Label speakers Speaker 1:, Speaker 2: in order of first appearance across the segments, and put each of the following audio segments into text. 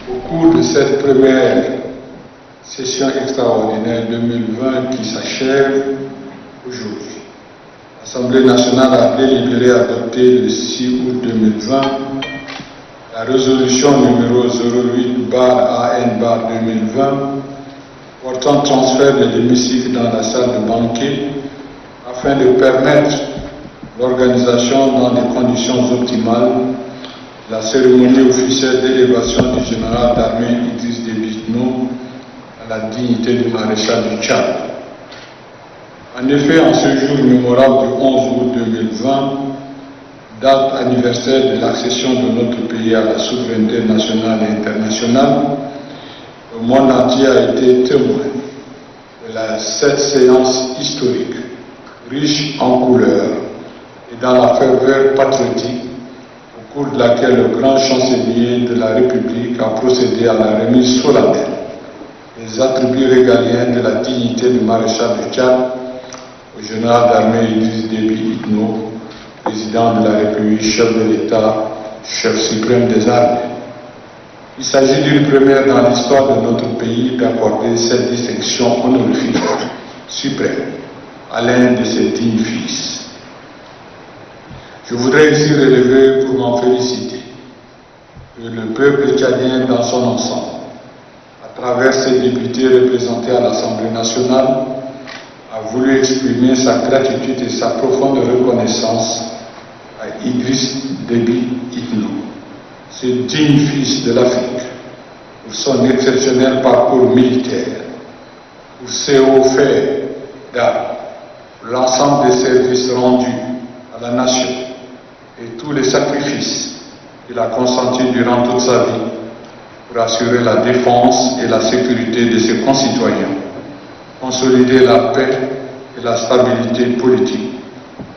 Speaker 1: Au cours de cette première session extraordinaire 2020 qui s'achève aujourd'hui, l'Assemblée nationale a délibéré adopté le 6 août 2020 la résolution numéro 08/AN/2020 portant transfert de l'hémicycle dans la salle de banquet afin de permettre l'organisation dans des conditions optimales la cérémonie officielle d'élévation du général d'armée Idriss Déby Itno à la dignité de maréchal du Tchad. En effet, en ce jour mémorable du 11 août 2020, date anniversaire de l'accession de notre pays à la souveraineté nationale et internationale, le monde entier a été témoin de cette séance historique, riche en couleurs et dans la ferveur patriotique, au cours de laquelle le grand chancelier de la République a procédé à la remise solennelle des attributs régaliens de la dignité de maréchal du Tchad au général d'armée Idriss Déby Itno, président de la République, chef de l'État, chef suprême des armées. Il s'agit d'une première dans l'histoire de notre pays d'accorder cette distinction honorifique suprême à l'un de ses dignes fils. Je voudrais ici relever pour m'en féliciter que le peuple tchadien dans son ensemble, à travers ses députés représentés à l'Assemblée nationale, a voulu exprimer sa gratitude et sa profonde reconnaissance à Idriss Déby Itno, ce digne fils de l'Afrique, pour son exceptionnel parcours militaire, pour ses hauts faits d'armes, pour l'ensemble des services rendus à la nation et tous les sacrifices qu'il a consentis durant toute sa vie pour assurer la défense et la sécurité de ses concitoyens, consolider la paix et la stabilité politique,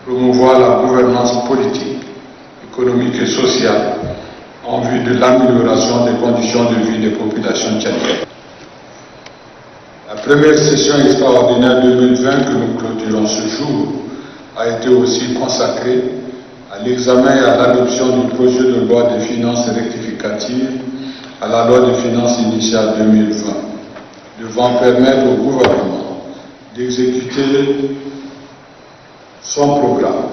Speaker 1: promouvoir la gouvernance politique, économique et sociale en vue de l'amélioration des conditions de vie des populations tchadiennes. La première session extraordinaire 2020 que nous clôturons ce jour a été aussi consacrée à l'examen et à l'adoption du projet de loi de finances rectificative à la loi de finances initiale 2020, devant permettre au gouvernement d'exécuter son programme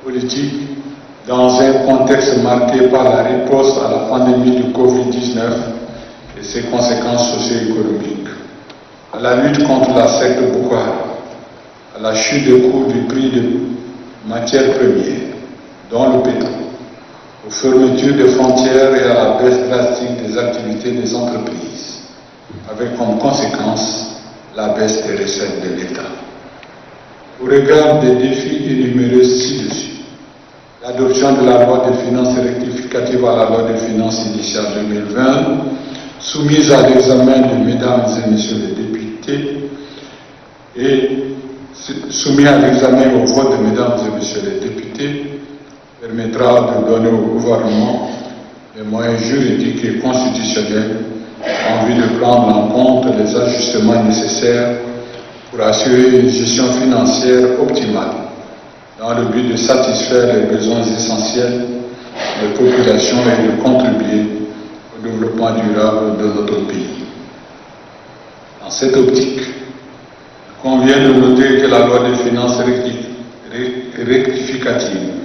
Speaker 1: politique dans un contexte marqué par la riposte à la pandémie de Covid-19 et ses conséquences socio-économiques, à la lutte contre la secte Boko Haram, à la chute des cours du prix de matières premières, dont le pétrole, aux fermetures des frontières et à la baisse drastique des activités des entreprises, avec comme conséquence la baisse des recettes de l'État. Au regard des défis énumérés ci-dessus, l'adoption de la loi de finances rectificative à la loi de finances initiale 2020, soumise à l'examen de mesdames et messieurs les députés, et soumis à l'examen au vote de mesdames et messieurs les députés, permettra de donner au gouvernement les moyens juridiques et constitutionnels en vue de prendre en compte les ajustements nécessaires pour assurer une gestion financière optimale dans le but de satisfaire les besoins essentiels des populations et de contribuer au développement durable de notre pays. Dans cette optique, il convient de noter que la loi de finances rectificative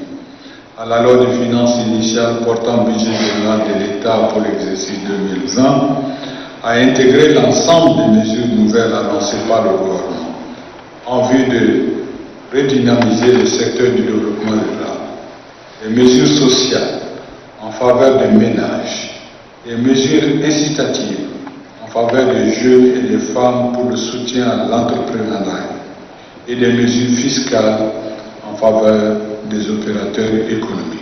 Speaker 1: à la loi de finances initiale portant budget général de l'État pour l'exercice 2020 a intégré l'ensemble des mesures nouvelles annoncées par le gouvernement en vue de redynamiser le secteur du développement rural, les mesures sociales en faveur des ménages, les mesures incitatives en faveur des jeunes et des femmes pour le soutien à l'entrepreneuriat et des mesures fiscales en faveur des opérateurs économiques.